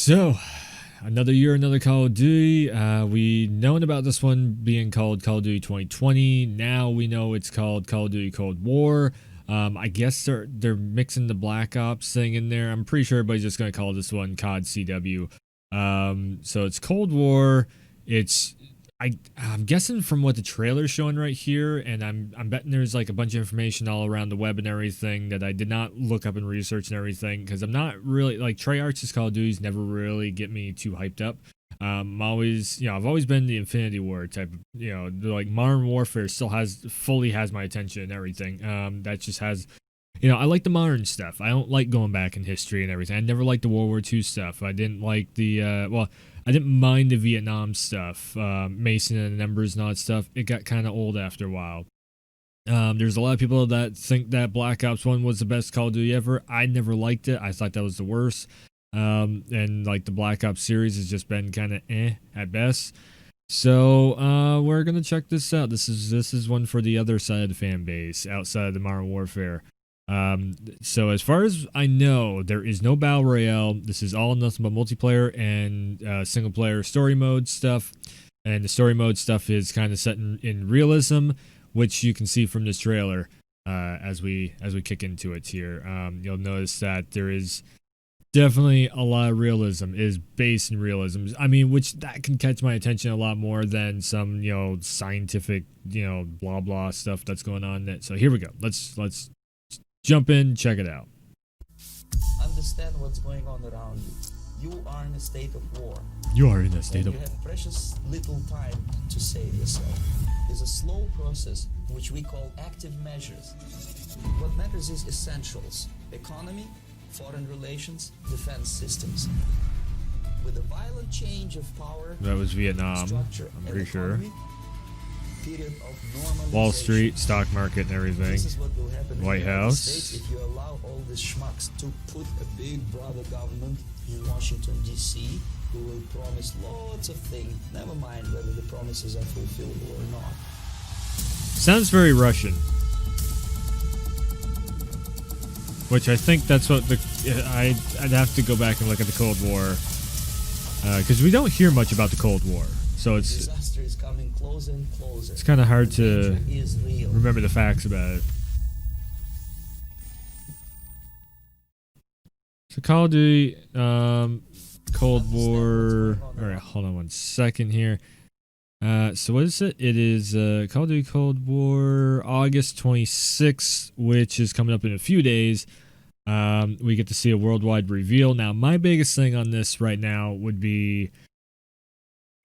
So, another year, another Call of Duty. We known about this one being called Call of Duty 2020. Now we know it's called Call of Duty Cold War. I guess they're mixing the Black Ops thing in there. I'm pretty sure everybody's just gonna call this one COD CW. So it's Cold War. It's I'm guessing from what the trailer's showing right here, and I'm betting there's like a bunch of information all around the web and everything that I did not look up and research and everything because I'm not really like Treyarch's Call of Duties never really get me too hyped up. I'm always, I've always been the Infinity War type of, like Modern Warfare still fully has my attention and everything. That just has, I like the modern stuff. I don't like going back in history and everything. I never liked the World War II stuff. I didn't like I didn't mind the Vietnam stuff, Mason and the Numbers and all that stuff. It got kind of old after a while. There's a lot of people that think that Black Ops 1 was the best Call of Duty ever. I never liked it. I thought that was the worst. And like the Black Ops series has just been kind of at best. So we're gonna check this out. This is one for the other side of the fan base, outside of the Modern Warfare. So as far as I know, there is no battle royale. This is all nothing but multiplayer and single player story mode stuff. And the story mode stuff is kind of set in realism, which you can see from this trailer as we kick into it here. You'll notice that there is definitely a lot of realism, is based in realism. I mean, which that can catch my attention a lot more than some scientific blah blah stuff that's going on. So here we go. Let's jump in, check it out. Understand what's going on around you. You are in a state of war. You are in a state of. You have precious little time to save yourself. It's a slow process which we call active measures. What matters is essentials: economy, foreign relations, defense systems. With a violent change of power, That was Vietnam, structure, I'm and pretty sure. economy, period of normalization. Wall Street, stock market, and everything. This is what will happen in White the United House. States if you allow all these schmucks to put a big brother government in Washington, D.C., who will promise lots of things, never mind whether the promises are fulfillable or not. Sounds very Russian. Which I think that's what I'd have to go back and look at the Cold War. Because we don't hear much about the Cold War. So it's Disaster is coming closer and closer. it's kind of hard The to danger is real. remember the facts about it. So Call of Duty, Cold War. All right, hold on one second here. So what is it? It is Call of Duty Cold War, August 26th, which is coming up in a few days. We get to see a worldwide reveal. Now, my biggest thing on this right now would be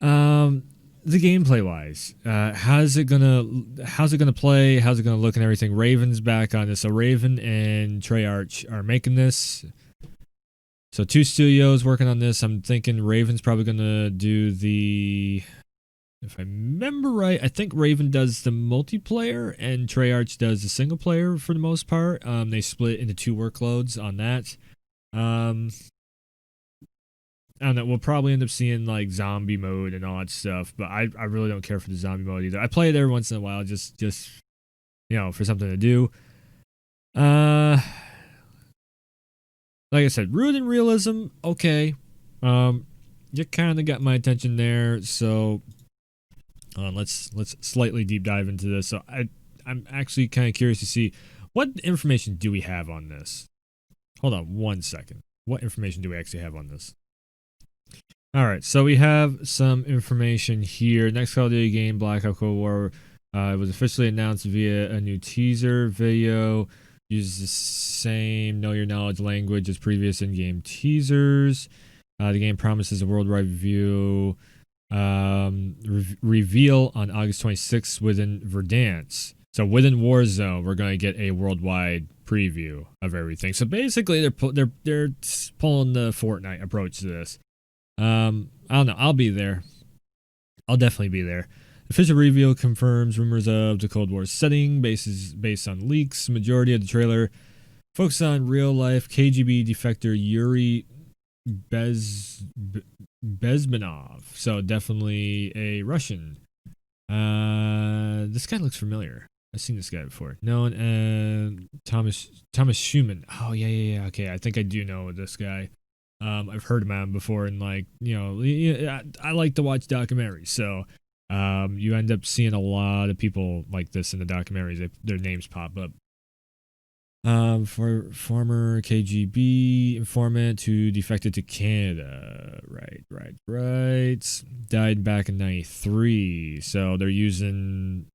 the gameplay wise. How's it gonna play? How's it gonna look and everything? Raven's back on this. So Raven and Treyarch are making this. So two studios working on this. I'm thinking Raven's probably gonna do the, if I remember right, I think Raven does the multiplayer and Treyarch does the single player for the most part. They split into two workloads on that. I don't know. We'll probably end up seeing like zombie mode and all that stuff, but I really don't care for the zombie mode either. I play it every once in a while, just for something to do. Like I said, rooted in realism. Okay, you kind of got my attention there. So, let's slightly deep dive into this. So I'm actually kind of curious to see what information do we have on this. Hold on one second. What information do we actually have on this? All right, so we have some information here. Next Call of Duty game, Black Ops Cold War, was officially announced via a new teaser video. Uses the same Know Your Knowledge language as previous in-game teasers. The game promises a worldwide review reveal on August 26th within Verdansk. So within Warzone, we're going to get a worldwide preview of everything. So basically, they're pulling the Fortnite approach to this. I don't know. I'll be there. I'll definitely be there. Official reveal confirms rumors of the Cold War setting, based on leaks. Majority of the trailer focuses on real life KGB defector Yuri Bezmenov. So definitely a Russian. This guy looks familiar. I've seen this guy before. Known Thomas Schumann. Oh yeah. Okay, I think I do know this guy. I've heard about him before, and like I like to watch documentaries, so you end up seeing a lot of people like this in the documentaries. Their names pop up. For former KGB informant who defected to Canada. Right. Died back in '93. So they're using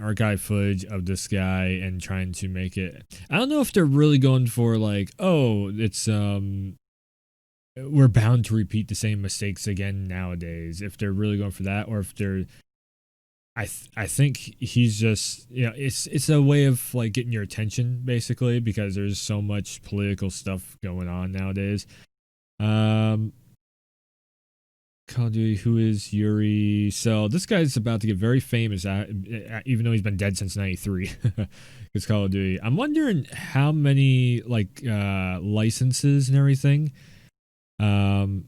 archive footage of this guy and trying to make it. I don't know if they're really going for like, oh, it's we're bound to repeat the same mistakes again nowadays. If they're really going for that, or if they're I think he's just it's a way of like getting your attention basically because there's so much political stuff going on nowadays. Um Call of Duty, who is Yuri? So this guy's about to get very famous, even though he's been dead since '93. It's Call of Duty. I'm wondering how many like licenses and everything um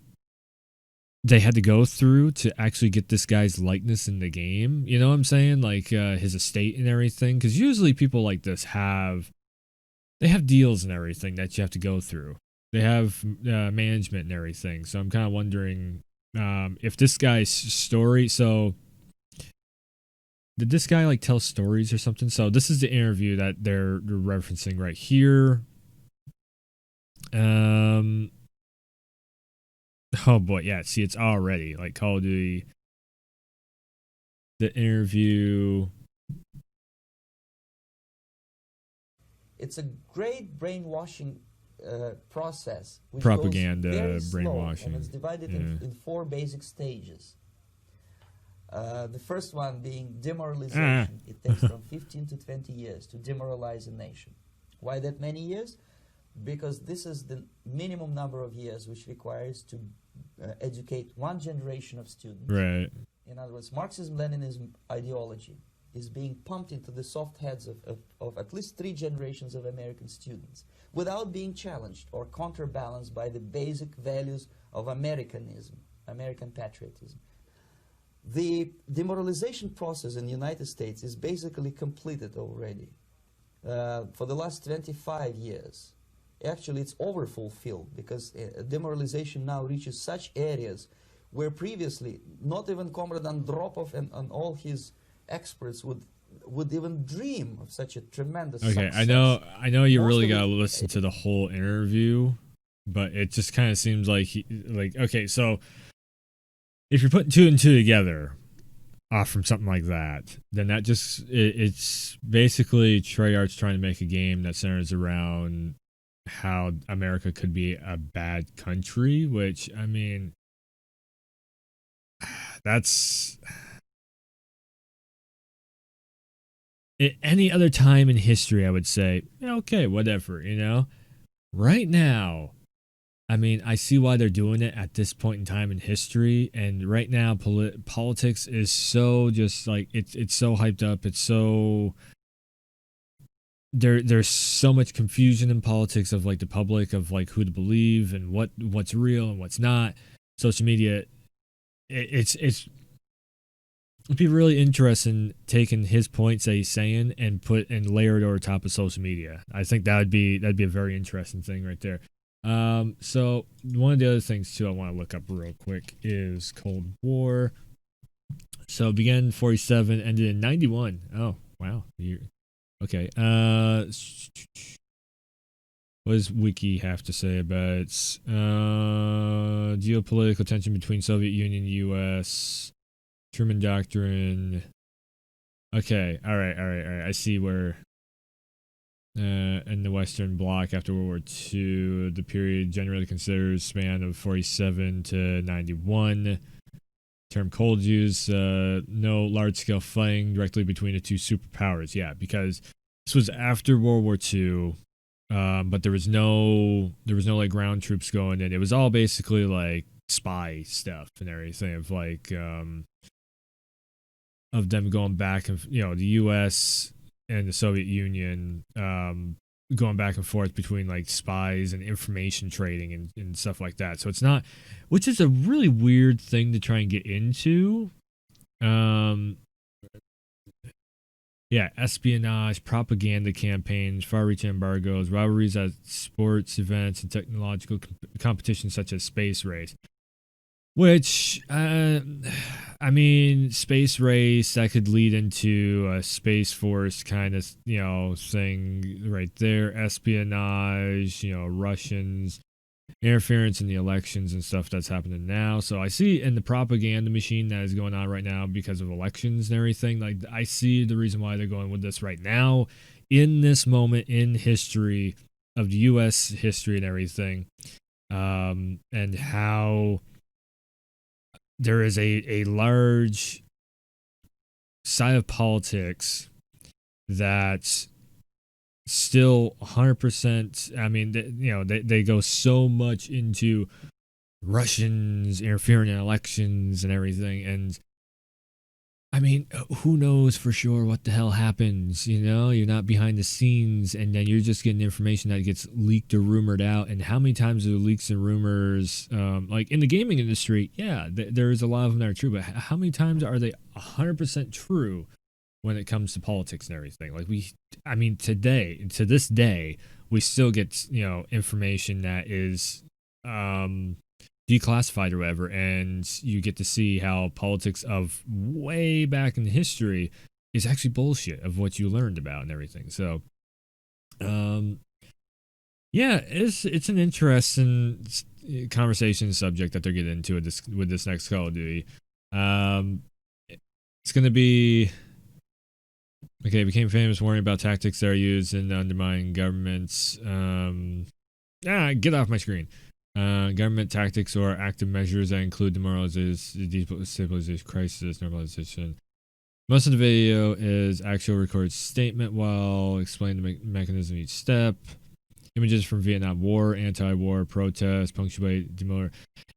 they had to go through to actually get this guy's likeness in the game. You know what I'm saying? Like his estate and everything. Because usually people like this have deals and everything that you have to go through. They have management and everything. So I'm kind of wondering if this guy's story. So did this guy like tell stories or something? So this is the interview that they're referencing right here. Oh boy, yeah. See, it's already like Call of Duty. The interview. It's a great brainwashing process, which Propaganda, goes very slow, brainwashing. and it's divided in four basic stages. The first one being demoralization. It takes from 15 to 20 years to demoralize a nation. Why that many years? Because this is the minimum number of years which requires to educate one generation of students. Right. In other words, Marxism-Leninism ideology is being pumped into the soft heads of at least 3 generations of American students without being challenged or counterbalanced by the basic values of Americanism, American patriotism. The demoralization process in the United States is basically completed already. For the last 25 years. Actually, it's overfulfilled because demoralization now reaches such areas where previously not even Comrade Andropov and all his experts would even dream of such a tremendous success. I know you really got to it- listen to the whole interview, but it just kind of seems like okay, so if you're putting 2 and 2 together off from something like that, then that just it's basically Treyarch's trying to make a game that centers around how America could be a bad country, which I mean that's at any other time in history I would say okay, whatever, right now I mean I see why they're doing it at this point in time in history, and right now politics is so just like it's so hyped up, it's so there's so much confusion in politics of like the public of like who to believe and what's real and what's not. Social media, it'd be really interesting taking his points that he's saying and layer it over top of social media. I think that'd be a very interesting thing right there. So one of the other things too I want to look up real quick is Cold War. So it began in 47, ended in 91. Oh wow. Okay. What does Wiki have to say about geopolitical tension between Soviet Union and U.S. Truman Doctrine? Okay. All right. I see where in the Western Bloc after World War II, the period generally considered a span of 47 to 91. Term cold use, no large-scale fighting directly between the two superpowers. Yeah, because this was after World War II, but there was no like ground troops going in. It was all basically like spy stuff and everything of like of them going back and the U.S. and the Soviet Union going back and forth between like spies and information trading and stuff like that. So it's not, which is a really weird thing to try and get into. yeah, espionage, propaganda campaigns, far-reaching embargoes, rivalries at sports events, and technological competitions such as space race. Which, I mean, space race, that could lead into a Space Force kind of, thing right there. Espionage, Russians, interference in the elections and stuff that's happening now. So I see in the propaganda machine that is going on right now because of elections and everything, like, I see the reason why they're going with this right now in this moment in history of the U.S. history and everything. And how there is a large side of politics that's still 100%. I mean, they go so much into Russians interfering in elections and everything. And I mean, who knows for sure what the hell happens? You're not behind the scenes, and then you're just getting information that gets leaked or rumored out. And how many times are leaks and rumors, like in the gaming industry? Yeah, there's a lot of them that are true, but how many times are they 100% true when it comes to politics and everything? Like today, to this day, we still get information that is declassified or whatever, and you get to see how politics of way back in history is actually bullshit of what you learned about and everything. So yeah, it's an interesting conversation subject that they're getting into with this next Call of Duty. It's gonna be okay. Became famous warning about tactics that are used in undermining governments. Get off my screen. Government tactics or active measures that include demoralization, destabilization, crisis, normalization. Most of the video is actual recorded statement while explaining the mechanism of each step. Images from Vietnam War, anti-war protests, punctuate demoralization.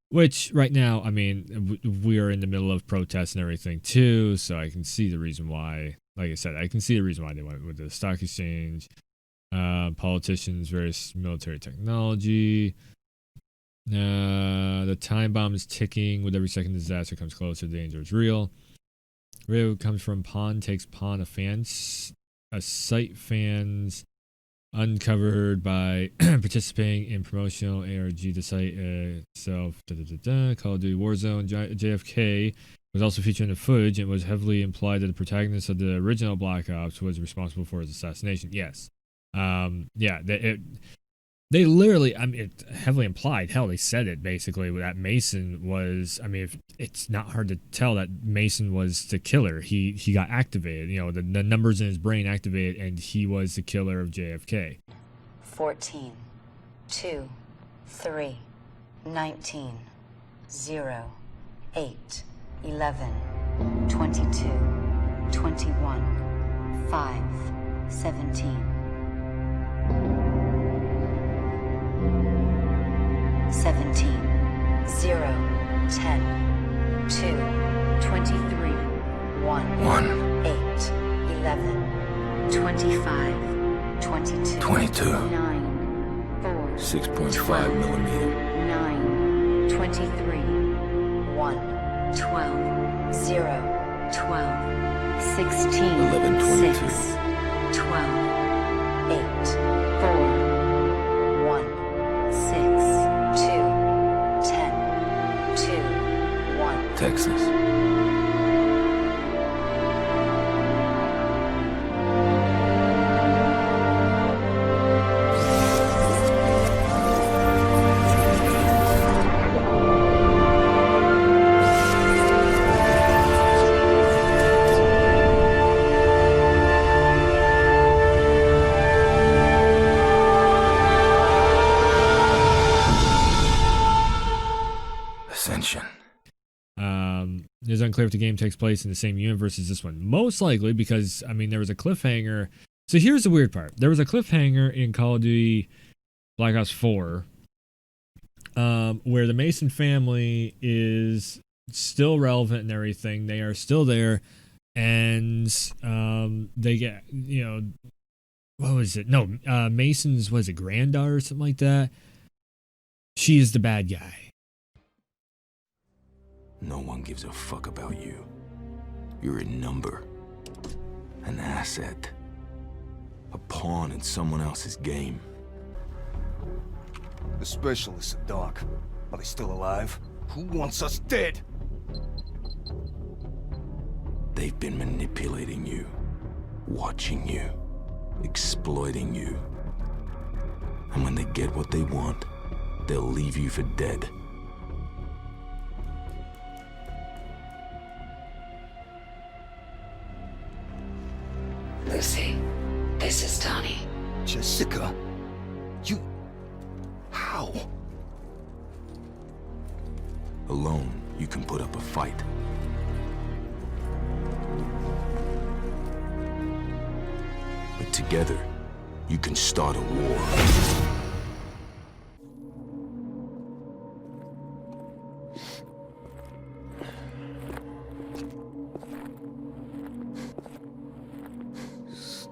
Which right now, I mean, we are in the middle of protests and everything too, so I can see the reason why. Like I said, I can see the reason why they went with the stock exchange, politicians, various military technology. The time bomb is ticking. With every second disaster comes closer, the danger is real. Radio comes from Pawn takes Pawn, a site fans uncovered by participating in promotional ARG. The site itself, Call of Duty Warzone. JFK was also featured in the footage and was heavily implied that the protagonist of the original Black Ops was responsible for his assassination. Yes. They literally, I mean, it heavily implied, hell, they said it basically, that Mason was, I mean, it's not hard to tell that Mason was the killer. He got activated, the numbers in his brain activated, and he was the killer of JFK. 14, 2, 3, 19, 0, 8, 11, 22, 21, 5, 17. 17, 0, 10, 2, 23, 1, 8, 11, 25, 22, 9, 4, 6.5 millimeter, 9, 23, 1, 12, 0, 12, 16, 11, 22. 6, 12, 8, 4, 1, 6, 2, 10, 2, 1. Texas. It is unclear if the game takes place in the same universe as this one. Most likely because, I mean, there was a cliffhanger. So here's the weird part. There was a cliffhanger in Call of Duty Black Ops 4 where the Mason family is still relevant and everything. They are still there. And they get, what was it? No, Mason's, was it granddaughter or something like that? She is the bad guy. No one gives a fuck about you. You're a number. An asset. A pawn in someone else's game. The specialists are Doc. Are they still alive? Who wants us dead? They've been manipulating you, watching you, exploiting you. And when they get what they want, they'll leave you for dead. Lucy, this is Donnie. Jessica? You... How? Alone, you can put up a fight. But together, you can start a war.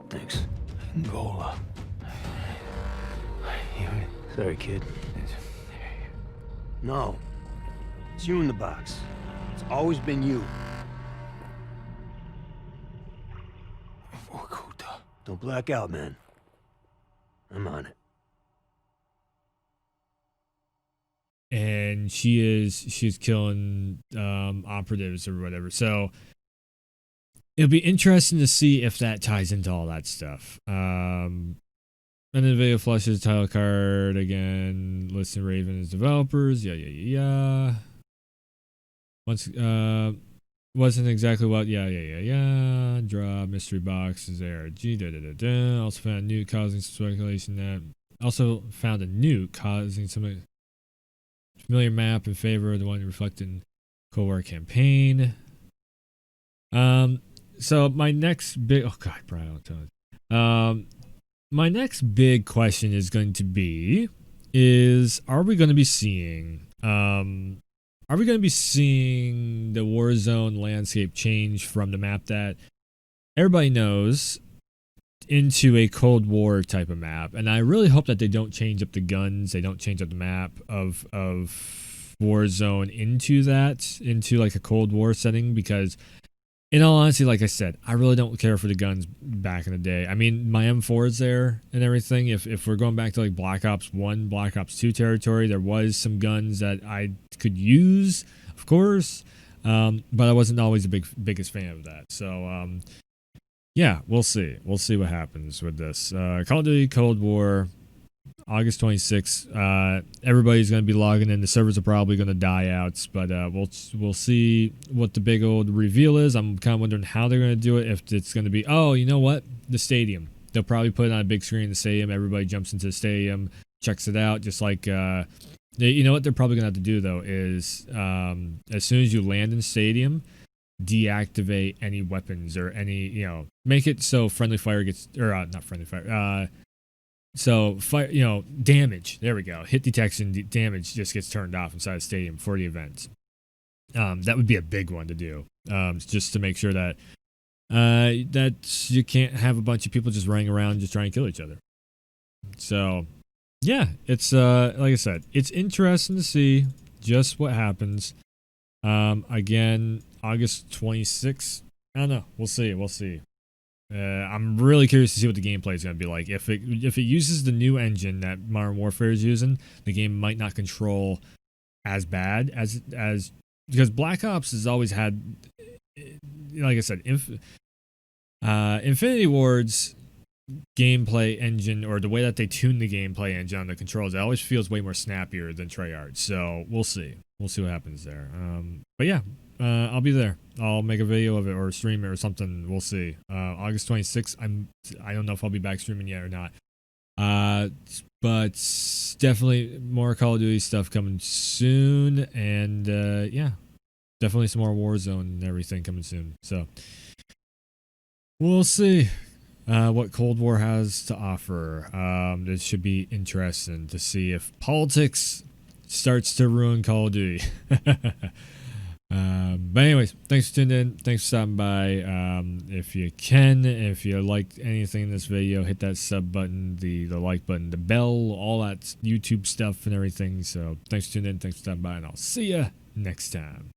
Thanks. Angola. Sorry, kid. No. It's you in the box. It's always been you. Don't black out, man. I'm on it. And she's killing operatives or whatever. So it'll be interesting to see if that ties into all that stuff. And then the video flushes title card again. Listen, Raven as developers. Yeah. Once wasn't exactly what. Yeah. Draw mystery box is ARG. Also found a nuke causing some speculation that. Also found a nuke causing some familiar map in favor of the one reflected in Cold War campaign. So my next big Brian, don't tell it. My next big question is going to be are we going to be seeing the Warzone landscape change from the map that everybody knows into a Cold War type of map? And I really hope that they don't change up the guns, they don't change up the map of Warzone into like a Cold War setting, because in all honesty, like I said, I really don't care for the guns back in the day. I mean, my M4 is there and everything. If we're going back to like Black Ops 1, Black Ops 2 territory, there was some guns that I could use, of course, but I wasn't always the biggest fan of that. So, yeah, we'll see. We'll see what happens with this. Call of Duty Cold War, August 26th. Everybody's going to be logging in. The servers are probably going to die out, but we'll see what the big old reveal is. I'm kind of wondering how they're going to do it. If it's going to be, you know what? The stadium. They'll probably put it on a big screen in the stadium. Everybody jumps into the stadium, checks it out, just like... you know what they're probably going to have to do, though, is as soon as you land in the stadium, deactivate any weapons or any, make it so friendly fire gets... Or, not friendly fire... So, fire, damage. There we go. Hit detection, damage just gets turned off inside the stadium for the event. That would be a big one to do, just to make sure that that you can't have a bunch of people just running around just trying to kill each other. So, yeah, it's like I said, it's interesting to see just what happens. Again, August 26th. I don't know. We'll see. I'm really curious to see what the gameplay is going to be like. If it uses the new engine that Modern Warfare is using, the game might not control as bad as because Black Ops has always had, like I said, Infinity Ward's gameplay engine, or the way that they tune the gameplay engine on the controls, it always feels way more snappier than Treyarch. So we'll see what happens there. But yeah. I'll be there. I'll make a video of it or stream it or something. We'll see. August 26th. I don't know if I'll be back streaming yet or not. But definitely more Call of Duty stuff coming soon, and yeah, definitely some more Warzone and everything coming soon. So we'll see what Cold War has to offer. This should be interesting to see if politics starts to ruin Call of Duty. But anyways, thanks for tuning in. Thanks for stopping by. If you liked anything in this video, hit that sub button, the like button, the bell, all that YouTube stuff and everything. So thanks for tuning in. Thanks for stopping by, and I'll see you next time.